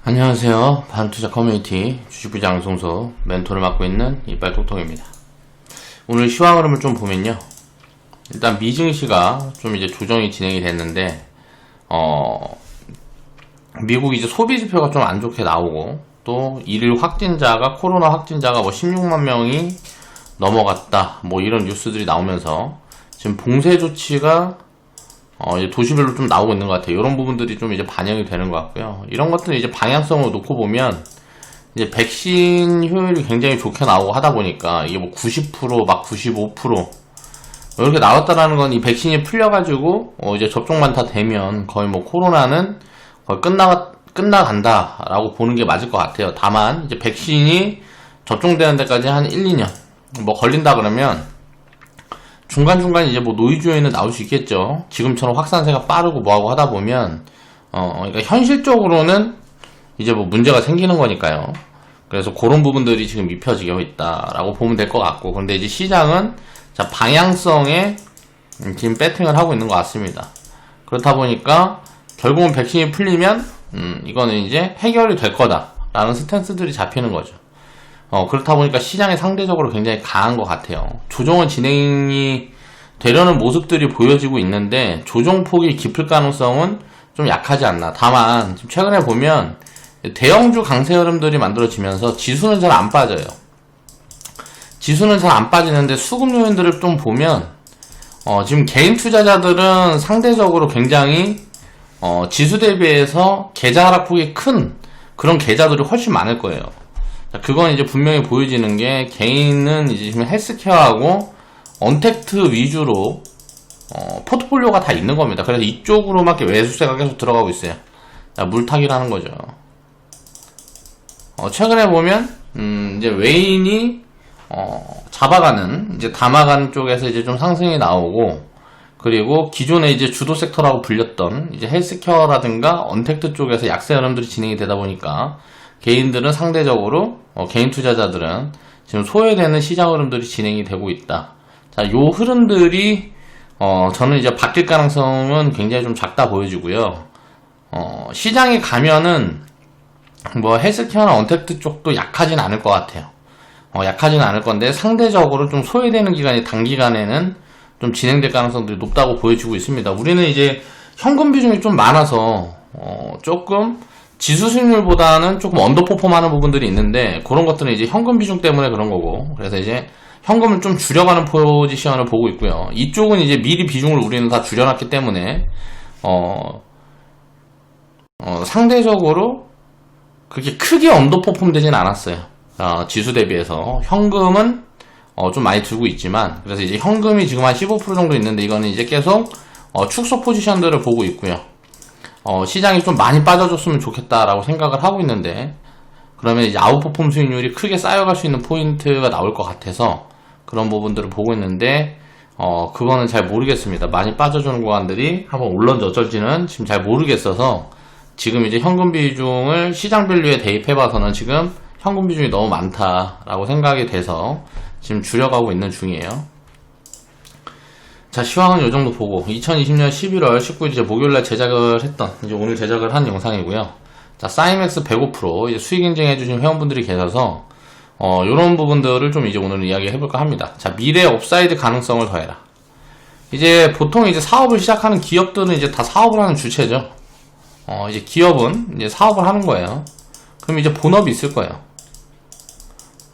안녕하세요. 반투자 커뮤니티 주식부장 양성소 멘토를 맡고 있는 이빨톡톡입니다. 오늘 시황 흐름을 좀 보면요. 일단 미증시가 좀 이제 조정이 진행이 됐는데, 미국 이제 소비 지표가 좀 안 좋게 나오고, 또 일일 확진자가, 코로나 확진자가 뭐 16만 명이 넘어갔다, 뭐 이런 뉴스들이 나오면서 지금 봉쇄 조치가 이제 도시별로 좀 나오고 있는 것 같아요. 이런 부분들이 좀 이제 반영이 되는 것 같고요. 이런 것들은 이제 방향성을 놓고 보면 이제 백신 효율이 굉장히 좋게 나오고 하다 보니까 이게 뭐 90%, 막 95% 이렇게 나왔다라는 건 이 백신이 풀려가지고 이제 접종만 다 되면 거의 뭐 코로나는 거의 끝나간다라고 보는 게 맞을 것 같아요. 다만 이제 백신이 접종되는 데까지 한 1, 2년 뭐 걸린다 그러면 중간중간 이제 뭐 노이즈 요인은 나올 수 있겠죠. 지금처럼 확산세가 빠르고 뭐하고 하다 보면, 그러니까 현실적으로는 이제 뭐 문제가 생기는 거니까요. 그래서 그런 부분들이 지금 입혀지고 있다라고 보면 될 것 같고, 근데 이제 시장은 자, 방향성에 지금 배팅을 하고 있는 것 같습니다. 그렇다 보니까 결국은 백신이 풀리면, 이거는 이제 해결이 될 거다라는 스탠스들이 잡히는 거죠. 그렇다 보니까 시장이 상대적으로 굉장히 강한 것 같아요. 조정은 진행이 되려는 모습들이 보여지고 있는데 조정폭이 깊을 가능성은 좀 약하지 않나. 다만 지금 최근에 보면 대형주 강세 흐름들이 만들어지면서 지수는 잘 안 빠져요. 지수는 잘 안 빠지는데 수급 요인들을 좀 보면 지금 개인 투자자들은 상대적으로 굉장히 지수 대비해서 계좌 하락폭이 큰 그런 계좌들이 훨씬 많을 거예요. 그건 이제 분명히 보여지는 게 개인은 이제 지금 헬스케어하고 언택트 위주로 포트폴리오가 다 있는 겁니다. 그래서 이쪽으로만 매수세가 계속 들어가고 있어요. 물타기라는 거죠. 최근에 보면 이제 외인이 잡아가는 이제 담아가는 쪽에서 이제 좀 상승이 나오고, 그리고 기존에 이제 주도 섹터라고 불렸던 이제 헬스케어라든가 언택트 쪽에서 약세 흐름들이 진행이 되다 보니까 개인들은 상대적으로 개인 투자자들은 지금 소외되는 시장 흐름들이 진행이 되고 있다. 자, 요 흐름들이 저는 이제 바뀔 가능성은 굉장히 좀 작다 보여지고요. 시장에 가면은 뭐 헬스케어나 언택트 쪽도 약하진 않을 것 같아요. 약하지는 않을 건데 상대적으로 좀 소외되는 기간이 단기간에는 좀 진행될 가능성들이 높다고 보여지고 있습니다. 우리는 이제 현금 비중이 좀 많아서 조금 지수 수익률보다는 조금 언더퍼폼하는 부분들이 있는데, 그런 것들은 이제 현금 비중 때문에 그런 거고, 그래서 이제 현금을 좀 줄여가는 포지션을 보고 있고요. 이쪽은 이제 미리 비중을 우리는 다 줄여놨기 때문에 상대적으로 그렇게 크게 언더퍼폼 되진 않았어요. 지수 대비해서 현금은 좀 많이 들고 있지만, 그래서 이제 현금이 지금 한 15% 정도 있는데 이거는 이제 계속 축소 포지션들을 보고 있고요. 시장이 좀 많이 빠져줬으면 좋겠다라고 생각을 하고 있는데, 그러면 이제 아웃퍼폼 수익률이 크게 쌓여갈 수 있는 포인트가 나올 것 같아서 그런 부분들을 보고 있는데, 그거는 잘 모르겠습니다. 많이 빠져주는 구간들이 한번 올런지 어쩔지는 지금 잘 모르겠어서, 지금 이제 현금 비중을 시장 밸류에 대입해봐서는 지금 현금 비중이 너무 많다라고 생각이 돼서 지금 줄여가고 있는 중이에요. 자, 시황은 이 정도 보고, 2020년 11월 19일 이제 목요일날 제작을 했던, 이제 오늘 제작을 한 영상이고요. 자, 사이맥스 105% 이제 수익 인증해주신 회원분들이 계셔서, 요런 부분들을 좀 이제 오늘 이야기 해볼까 합니다. 자, 미래 업사이드 가능성을 더해라. 이제 보통 이제 사업을 시작하는 기업들은 이제 다 사업을 하는 주체죠. 이제 기업은 이제 사업을 하는 거예요. 그럼 이제 본업이 있을 거예요.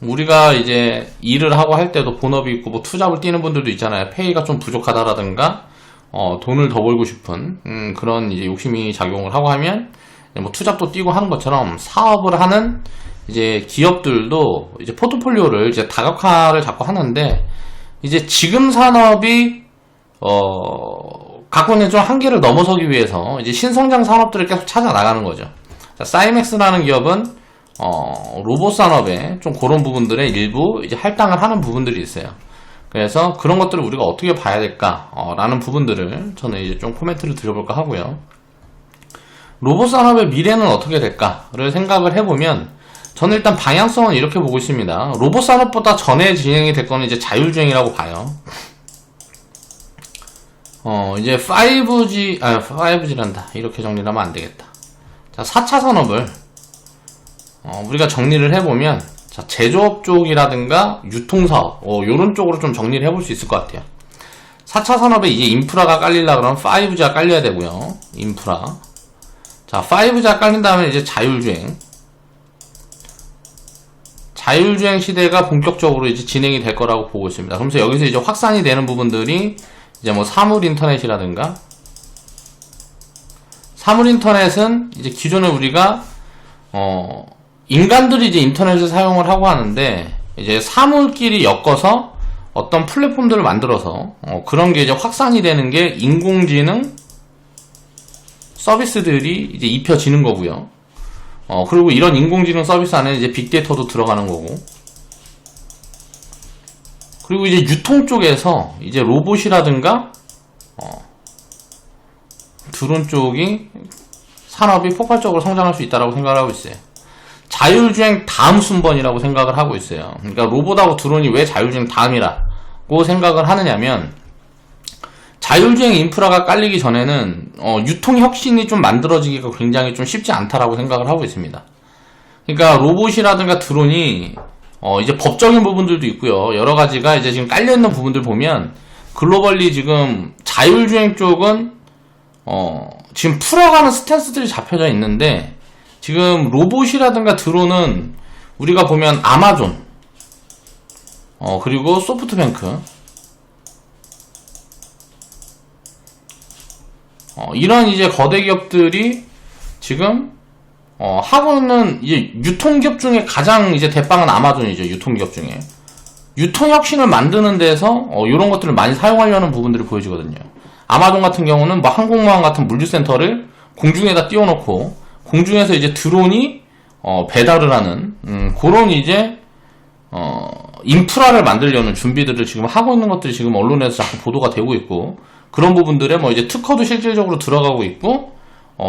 우리가 이제 일을 하고 할 때도 본업이 있고 뭐 투잡을 뛰는 분들도 있잖아요. 페이가 좀 부족하다라든가 돈을 더 벌고 싶은 그런 이제 욕심이 작용을 하고 하면 뭐 투잡도 뛰고 하는 것처럼 사업을 하는 이제 기업들도 이제 포트폴리오를 이제 다각화를 자꾸 하는데, 이제 지금 산업이 갖고 있는 좀 한계를 넘어서기 위해서 이제 신성장 산업들을 계속 찾아 나가는 거죠. 자, 사이맥스라는 기업은 로봇 산업에 좀 그런 부분들의 일부 이제 할당을 하는 부분들이 있어요. 그래서 그런 것들을 우리가 어떻게 봐야 될까 라는 부분들을 저는 이제 좀 코멘트를 드려볼까 하고요. 로봇 산업의 미래는 어떻게 될까를 생각을 해보면, 저는 일단 방향성은 이렇게 보고 있습니다. 로봇 산업보다 전에 진행이 될 거는 이제 자율주행이라고 봐요. 이제 5G란다. 이렇게 정리를 하면 안 되겠다. 자, 4차 산업을 우리가 정리를 해보면, 자, 제조업 쪽이라든가 유통사업, 요런 쪽으로 좀 정리를 해볼 수 있을 것 같아요. 4차 산업에 이제 인프라가 깔리려고 그러면 5G가 깔려야 되고요. 인프라. 자, 5G가 깔린 다음에 이제 자율주행. 자율주행 시대가 본격적으로 이제 진행이 될 거라고 보고 있습니다. 그러면서 여기서 이제 확산이 되는 부분들이 이제 뭐 사물인터넷이라든가, 사물인터넷은 이제 기존에 우리가 인간들이 이제 인터넷을 사용을 하고 하는데, 이제 사물끼리 엮어서 어떤 플랫폼들을 만들어서 그런 게 이제 확산이 되는 게 인공지능 서비스들이 이제 입혀지는 거고요. 그리고 이런 인공지능 서비스 안에 이제 빅데이터도 들어가는 거고, 그리고 이제 유통 쪽에서 이제 로봇이라든가 드론 쪽이 산업이 폭발적으로 성장할 수 있다고 생각을 하고 있어요. 자율주행 다음 순번이라고 생각을 하고 있어요. 그러니까 로봇하고 드론이 왜 자율주행 다음이라고 생각을 하느냐면, 자율주행 인프라가 깔리기 전에는 유통 혁신이 좀 만들어지기가 굉장히 좀 쉽지 않다라고 생각을 하고 있습니다. 그러니까 로봇이라든가 드론이 이제 법적인 부분들도 있고요. 여러 가지가 이제 지금 깔려 있는 부분들 보면, 글로벌리 지금 자율주행 쪽은 지금 풀어가는 스탠스들이 잡혀져 있는데, 지금 로봇이라든가 드론은 우리가 보면 아마존, 그리고 소프트뱅크, 이런 이제 거대 기업들이 지금 하고 있는 이제 유통기업 중에 가장 이제 대빵은 아마존이죠. 유통기업 중에 유통혁신을 만드는 데서 이런 것들을 많이 사용하려는 부분들이 보여지거든요. 아마존 같은 경우는 뭐 항공모함 같은 물류센터를 공중에다 띄워놓고 공중에서 이제 드론이 배달을 하는 그런 이제 인프라를 만들려는 준비들을 지금 하고 있는 것들이 지금 언론에서 자꾸 보도가 되고 있고, 그런 부분들에 뭐 이제 특허도 실질적으로 들어가고 있고,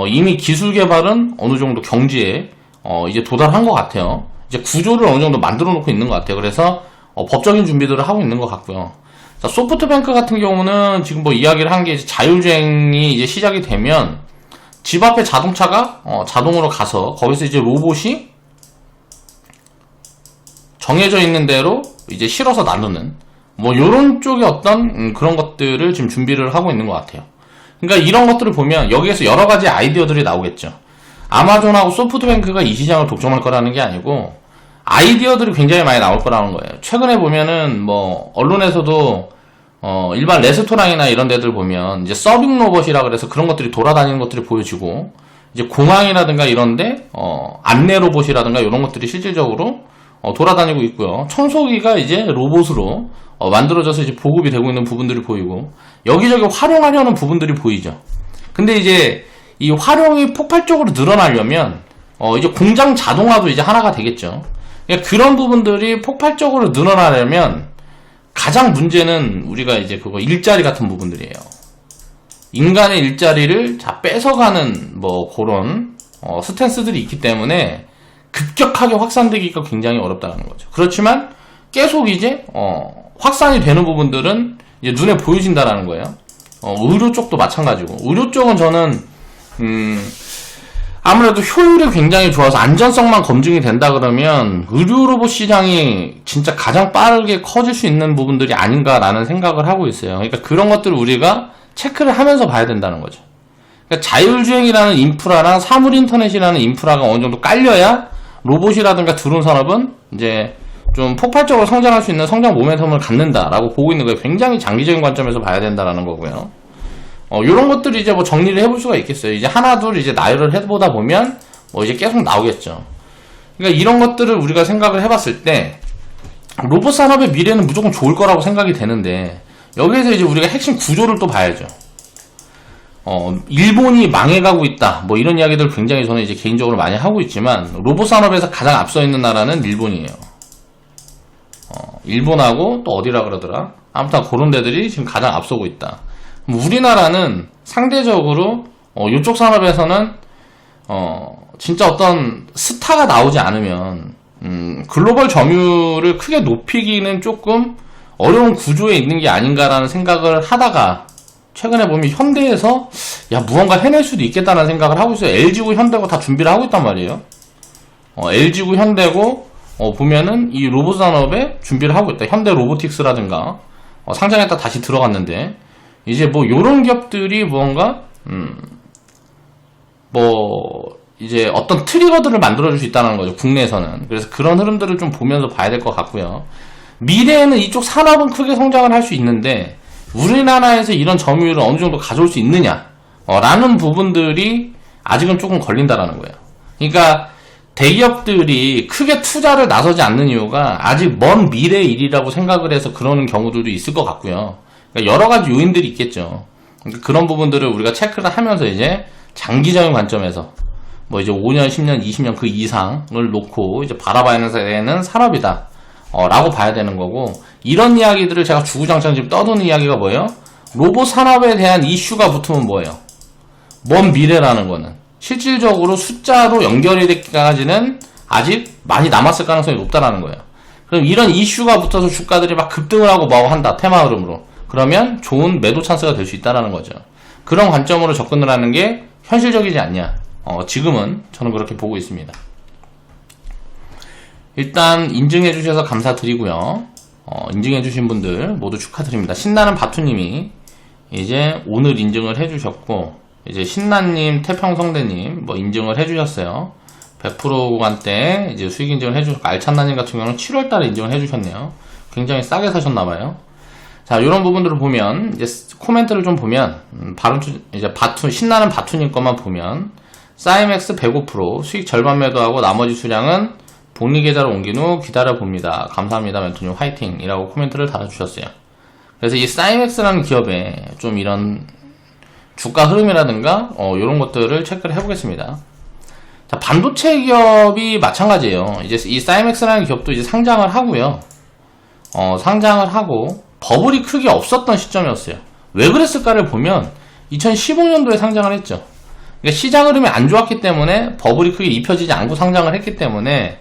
이미 기술 개발은 어느 정도 경지에 이제 도달한 것 같아요. 이제 구조를 어느 정도 만들어 놓고 있는 것 같아요. 그래서 법적인 준비들을 하고 있는 것 같고요. 자, 소프트뱅크 같은 경우는 지금 뭐 이야기를 한 게 이제 자율주행이 이제 시작이 되면 집 앞에 자동차가 자동으로 가서 거기서 이제 로봇이 정해져 있는 대로 이제 실어서 나누는 뭐 요런 쪽의 어떤 그런 것들을 지금 준비를 하고 있는 것 같아요. 그러니까 이런 것들을 보면 여기에서 여러 가지 아이디어들이 나오겠죠. 아마존하고 소프트뱅크가 이 시장을 독점할 거라는 게 아니고 아이디어들이 굉장히 많이 나올 거라는 거예요. 최근에 보면은 뭐 언론에서도 일반 레스토랑이나 이런 데들 보면 이제 서빙 로봇이라 그래서 그런 것들이 돌아다니는 것들이 보여지고, 이제 공항이라든가 이런데 안내 로봇이라든가 이런 것들이 실질적으로 돌아다니고 있고요. 청소기가 이제 로봇으로 만들어져서 이제 보급이 되고 있는 부분들이 보이고, 여기저기 활용하려는 부분들이 보이죠. 근데 이제 이 활용이 폭발적으로 늘어나려면 이제 공장 자동화도 이제 하나가 되겠죠. 그러니까 그런 부분들이 폭발적으로 늘어나려면 가장 문제는 우리가 이제 그거 일자리 같은 부분들이에요. 인간의 일자리를 뺏어가는 뭐 그런 스탠스들이 있기 때문에 급격하게 확산되기가 굉장히 어렵다는 거죠. 그렇지만 계속 이제 확산이 되는 부분들은 이제 눈에 보여진다라는 거예요. 의료 쪽도 마찬가지고, 의료 쪽은 저는 아무래도 효율이 굉장히 좋아서 안전성만 검증이 된다 그러면 의료 로봇 시장이 진짜 가장 빠르게 커질 수 있는 부분들이 아닌가라는 생각을 하고 있어요. 그러니까 그런 것들을 우리가 체크를 하면서 봐야 된다는 거죠. 그러니까 자율주행이라는 인프라랑 사물인터넷이라는 인프라가 어느 정도 깔려야 로봇이라든가 드론 산업은 이제 좀 폭발적으로 성장할 수 있는 성장 모멘텀을 갖는다라고 보고 있는 거예요. 굉장히 장기적인 관점에서 봐야 된다라는 거고요. 요런 것들이 이제 뭐 정리를 해볼 수가 있겠어요. 이제 하나둘 이제 나열을 해보다 보면 뭐 이제 계속 나오겠죠. 그러니까 이런 것들을 우리가 생각을 해봤을 때 로봇 산업의 미래는 무조건 좋을 거라고 생각이 되는데, 여기에서 이제 우리가 핵심 구조를 또 봐야죠. 일본이 망해가고 있다, 뭐 이런 이야기들 굉장히 저는 이제 개인적으로 많이 하고 있지만, 로봇 산업에서 가장 앞서 있는 나라는 일본이에요. 일본하고 또 어디라 그러더라? 아무튼 그런 데들이 지금 가장 앞서고 있다. 우리나라는 상대적으로 이쪽 산업에서는 진짜 어떤 스타가 나오지 않으면 글로벌 점유율을 크게 높이기는 조금 어려운 구조에 있는 게 아닌가라는 생각을 하다가, 최근에 보면 현대에서 무언가 해낼 수도 있겠다는 생각을 하고 있어요. LG고 현대고 다 준비를 하고 있단 말이에요. LG고 현대고 보면은 이 로봇 산업에 준비를 하고 있다. 현대 로보틱스라든가 상장했다 다시 들어갔는데 이제 뭐 요런 기업들이 무언가 이제 어떤 트리거들을 만들어줄 수 있다는 거죠. 국내에서는. 그래서 그런 흐름들을 좀 보면서 봐야 될 것 같고요. 미래에는 이쪽 산업은 크게 성장을 할 수 있는데 우리나라에서 이런 점유율을 어느 정도 가져올 수 있느냐 라는 부분들이 아직은 조금 걸린다라는 거예요. 그러니까 대기업들이 크게 투자를 나서지 않는 이유가 아직 먼 미래의 일이라고 생각을 해서 그러는 경우들도 있을 것 같고요. 그러니까 여러 가지 요인들이 있겠죠. 그러니까 그런 부분들을 우리가 체크를 하면서 이제 장기적인 관점에서 뭐 이제 5년, 10년, 20년 그 이상을 놓고 이제 바라봐야 되는 산업이다. 라고 봐야 되는 거고, 이런 이야기들을 제가 주구장창 지금 떠도는 이야기가 뭐예요? 로봇 산업에 대한 이슈가 붙으면 뭐예요? 먼 미래라는 거는 실질적으로 숫자로 연결이 되기까지는 아직 많이 남았을 가능성이 높다라는 거예요. 그럼 이런 이슈가 붙어서 주가들이 막 급등을 하고 뭐 한다, 테마 흐름으로. 그러면 좋은 매도 찬스가 될 수 있다라는 거죠. 그런 관점으로 접근을 하는 게 현실적이지 않냐. 지금은 저는 그렇게 보고 있습니다. 일단 인증해 주셔서 감사드리고요. 인증해 주신 분들 모두 축하드립니다. 신나는 바투님이 이제 오늘 인증을 해 주셨고, 이제 신나님, 태평성대님 뭐 인증을 해 주셨어요. 100% 구간대 이제 수익 인증을 해 주셨고, 알찬나님 같은 경우는 7월달에 인증을 해 주셨네요. 굉장히 싸게 사셨나봐요. 자, 이런 부분들을 보면 이제 코멘트를 좀 보면 바로 이제 신나는 바투님 것만 보면 사이맥스 105% 수익 절반 매도하고 나머지 수량은 복리 계좌로 옮긴 후 기다려 봅니다. 감사합니다. 멘토님 화이팅! 이라고 코멘트를 달아주셨어요. 그래서 이 사이맥스라는 기업에 좀 이런 주가 흐름이라든가 이런 것들을 체크를 해보겠습니다. 자, 반도체 기업이 마찬가지예요. 이제 이 사이맥스라는 기업도 이제 상장을 하고요. 상장을 하고 버블이 크게 없었던 시점이었어요. 왜 그랬을까를 보면 2015년도에 상장을 했죠. 그러니까 시장 흐름이 안 좋았기 때문에 버블이 크게 입혀지지 않고 상장을 했기 때문에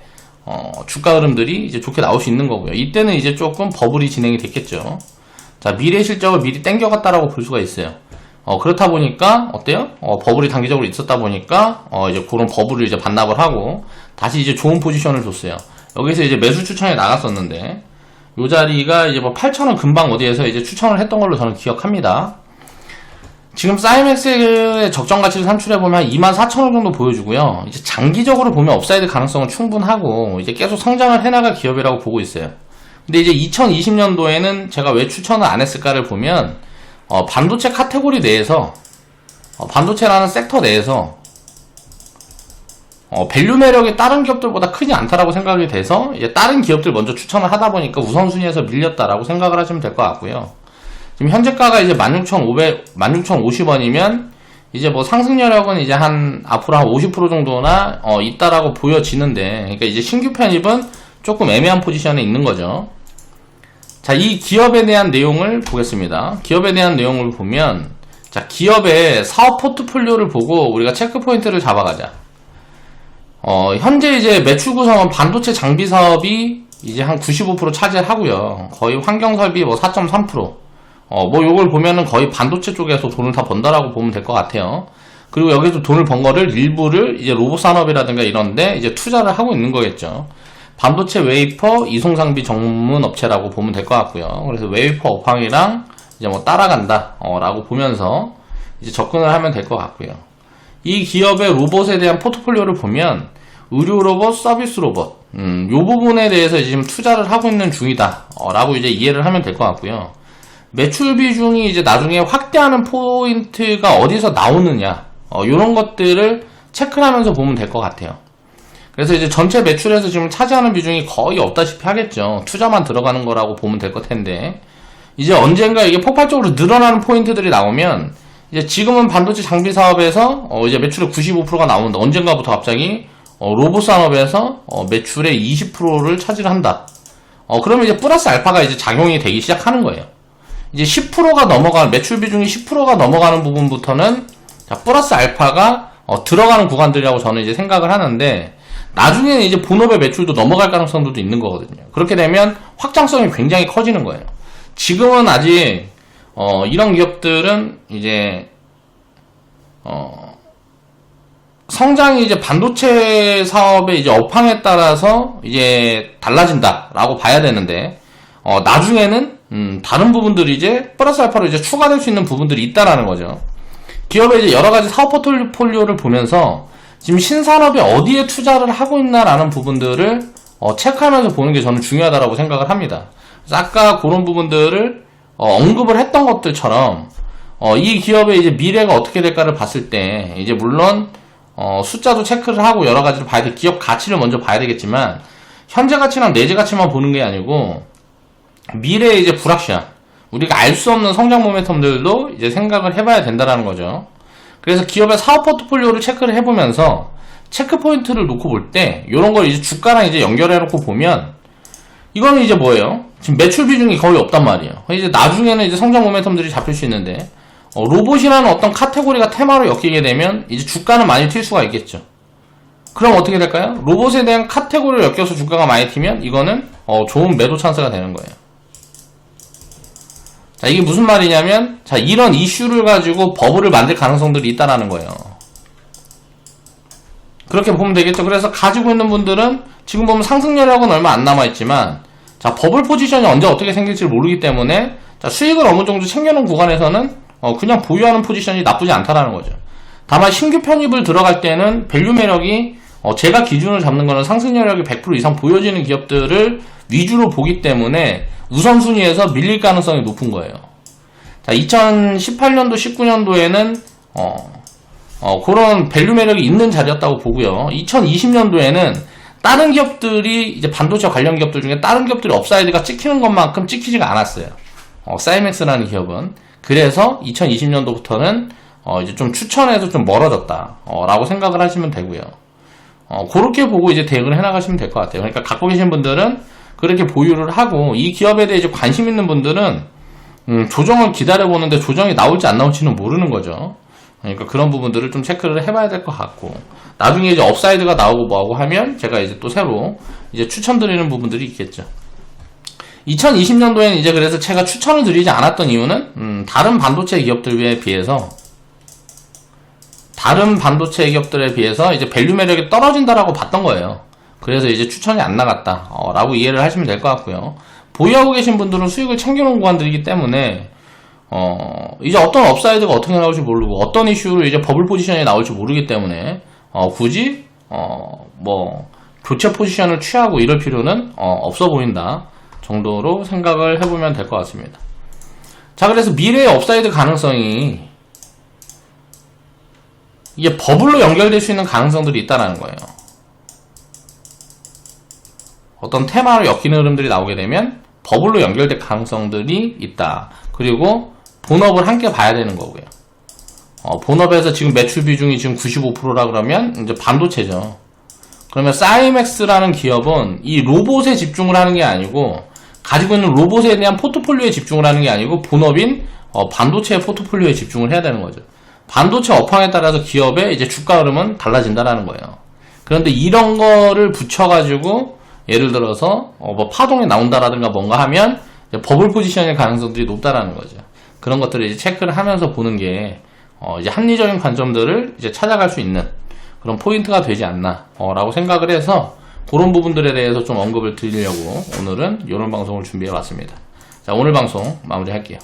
주가 흐름들이 이제 좋게 나올 수 있는 거고요. 이때는 이제 조금 버블이 진행이 됐겠죠. 자, 미래 실적을 미리 땡겨갔다라고 볼 수가 있어요. 그렇다 보니까 어때요? 버블이 단기적으로 있었다 보니까 이제 그런 버블을 이제 반납을 하고 다시 이제 좋은 포지션을 줬어요. 여기서 이제 매수 추천에 나갔었는데 요 자리가 이제 뭐 8,000원 금방 어디에서 이제 추천을 했던 걸로 저는 기억합니다. 지금 사이맥스의 적정 가치를 산출해보면 24,000원 정도 보여주고요. 이제 장기적으로 보면 업사이드 가능성은 충분하고 이제 계속 성장을 해나갈 기업이라고 보고 있어요. 근데 이제 2020년도에는 제가 왜 추천을 안 했을까를 보면 반도체 카테고리 내에서 반도체라는 섹터 내에서 밸류 매력이 다른 기업들보다 크지 않다라고 생각이 돼서 이제 다른 기업들 먼저 추천을 하다 보니까 우선순위에서 밀렸다라고 생각을 하시면 될 것 같고요. 지금 현재가가 이제 16,050원이면 이제 뭐 상승여력은 이제 앞으로 한 50% 정도나 있다라고 보여지는데, 그러니까 이제 신규 편입은 조금 애매한 포지션에 있는 거죠. 자, 이 기업에 대한 내용을 보겠습니다. 기업에 대한 내용을 보면, 자, 기업의 사업 포트폴리오를 보고 우리가 체크 포인트를 잡아가자. 현재 이제 매출 구성은 반도체 장비 사업이 이제 한 95% 차지하고요. 거의 환경 설비 뭐 4.3%. 뭐 요걸 보면은 거의 반도체 쪽에서 돈을 다 번다라고 보면 될 것 같아요. 그리고 여기서 돈을 번 거를 일부를 이제 로봇 산업이라든가 이런데 이제 투자를 하고 있는 거겠죠. 반도체 웨이퍼 이송 장비 전문 업체라고 보면 될 것 같고요. 그래서 웨이퍼 업황이랑 이제 뭐 따라간다 라고 보면서 이제 접근을 하면 될 것 같고요. 이 기업의 로봇에 대한 포트폴리오를 보면 의료 로봇, 서비스 로봇, 요 부분에 대해서 지금 투자를 하고 있는 중이다 라고 이제 이해를 하면 될 것 같고요. 매출 비중이 이제 나중에 확대하는 포인트가 어디서 나오느냐, 요런 것들을 체크를 하면서 보면 될 것 같아요. 그래서 이제 전체 매출에서 지금 차지하는 비중이 거의 없다시피 하겠죠. 투자만 들어가는 거라고 보면 될 것 텐데, 이제 언젠가 이게 폭발적으로 늘어나는 포인트들이 나오면, 이제 지금은 반도체 장비 사업에서 이제 매출의 95%가 나오는데 언젠가부터 갑자기 로봇 산업에서 매출의 20%를 차지한다. 그러면 이제 플러스 알파가 이제 작용이 되기 시작하는 거예요. 이제 10%가 넘어가는, 매출 비중이 10%가 넘어가는 부분부터는 플러스 알파가 들어가는 구간들이라고 저는 이제 생각을 하는데, 나중에는 이제 본업의 매출도 넘어갈 가능성도 있는 거거든요. 그렇게 되면 확장성이 굉장히 커지는 거예요. 지금은 아직 이런 기업들은 이제 성장이 이제 반도체 사업의 이제 업황에 따라서 이제 달라진다라고 봐야 되는데, 나중에는, 다른 부분들이 이제 플러스 알파로 이제 추가될 수 있는 부분들이 있다라는 거죠. 기업의 이제 여러 가지 사업 포트폴리오를 보면서 지금 신산업에 어디에 투자를 하고 있나라는 부분들을 체크하면서 보는 게 저는 중요하다라고 생각을 합니다. 그래서 아까 그런 부분들을 언급을 했던 것들처럼 이 기업의 이제 미래가 어떻게 될까를 봤을 때 이제 물론 숫자도 체크를 하고 여러 가지를 봐야 돼. 기업 가치를 먼저 봐야 되겠지만 현재 가치랑 내재 가치만 보는 게 아니고 미래의 이제 불확실한 우리가 알 수 없는 성장 모멘텀들도 이제 생각을 해봐야 된다라는 거죠. 그래서 기업의 사업 포트폴리오를 체크를 해보면서 체크 포인트를 놓고 볼 때 이런 걸 이제 주가랑 이제 연결해놓고 보면 이거는 이제 뭐예요? 지금 매출 비중이 거의 없단 말이에요. 이제 나중에는 이제 성장 모멘텀들이 잡힐 수 있는데 로봇이라는 어떤 카테고리가 테마로 엮이게 되면 이제 주가는 많이 튈 수가 있겠죠. 그럼 어떻게 될까요? 로봇에 대한 카테고리를 엮여서 주가가 많이 튀면 이거는 좋은 매도 찬스가 되는 거예요. 자, 이게 무슨 말이냐면, 자, 이런 이슈를 가지고 버블을 만들 가능성들이 있다라는 거예요. 그렇게 보면 되겠죠. 그래서 가지고 있는 분들은 지금 보면 상승률하고는 얼마 안 남아있지만, 자, 버블 포지션이 언제 어떻게 생길지 모르기 때문에, 자, 수익을 어느 정도 챙겨놓은 구간에서는, 그냥 보유하는 포지션이 나쁘지 않다라는 거죠. 다만 신규 편입을 들어갈 때는 밸류 매력이, 제가 기준을 잡는 거는 상승률이 100% 이상 보여지는 기업들을 위주로 보기 때문에 우선순위에서 밀릴 가능성이 높은 거예요. 자, 2018년도, 19년도에는 그런 밸류 매력이 있는 자리였다고 보고요. 2020년도에는 다른 기업들이 이제 반도체 관련 기업들 중에 다른 기업들이 업사이드가 찍히는 것만큼 찍히지가 않았어요. 사이맥스라는 기업은. 그래서 2020년도부터는 이제 좀 추천해서 좀 멀어졌다 라고 생각을 하시면 되고요. 그렇게 보고 이제 대응을 해나가시면 될 것 같아요. 그러니까 갖고 계신 분들은 그렇게 보유를 하고 이 기업에 대해 이제 관심 있는 분들은 조정을 기다려보는데 조정이 나올지 안 나올지는 모르는 거죠. 그러니까 그런 부분들을 좀 체크를 해봐야 될 것 같고 나중에 이제 업사이드가 나오고 뭐하고 하면 제가 이제 또 새로 이제 추천드리는 부분들이 있겠죠. 2020년도에는 이제 그래서 제가 추천을 드리지 않았던 이유는 다른 반도체 기업들에 비해서 이제 밸류 매력이 떨어진다라고 봤던 거예요. 그래서 이제 추천이 안 나갔다 라고 이해를 하시면 될 것 같고요. 보유하고 계신 분들은 수익을 챙겨놓은 구간들이기 때문에 이제 어떤 업사이드가 어떻게 나올지 모르고 어떤 이슈로 이제 버블 포지션이 나올지 모르기 때문에 굳이 뭐 교체 포지션을 취하고 이럴 필요는 없어 보인다 정도로 생각을 해보면 될 것 같습니다. 자, 그래서 미래의 업사이드 가능성이 이게 버블로 연결될 수 있는 가능성들이 있다는 거예요. 어떤 테마로 엮이는 흐름들이 나오게 되면 버블로 연결될 가능성들이 있다. 그리고 본업을 함께 봐야 되는 거고요. 본업에서 지금 매출 비중이 지금 95%라 그러면 이제 반도체죠. 그러면 사이맥스라는 기업은 이 로봇에 집중을 하는 게 아니고 가지고 있는 로봇에 대한 포트폴리오에 집중을 하는 게 아니고 본업인 반도체의 포트폴리오에 집중을 해야 되는 거죠. 반도체 업황에 따라서 기업의 이제 주가 흐름은 달라진다라는 거예요. 그런데 이런 거를 붙여가지고 예를 들어서 뭐 파동이 나온다라든가 뭔가 하면 버블 포지션의 가능성들이 높다라는 거죠. 그런 것들을 이제 체크를 하면서 보는 게 이제 합리적인 관점들을 이제 찾아갈 수 있는 그런 포인트가 되지 않나 라고 생각을 해서 그런 부분들에 대해서 좀 언급을 드리려고 오늘은 이런 방송을 준비해 왔습니다. 자, 오늘 방송 마무리할게요.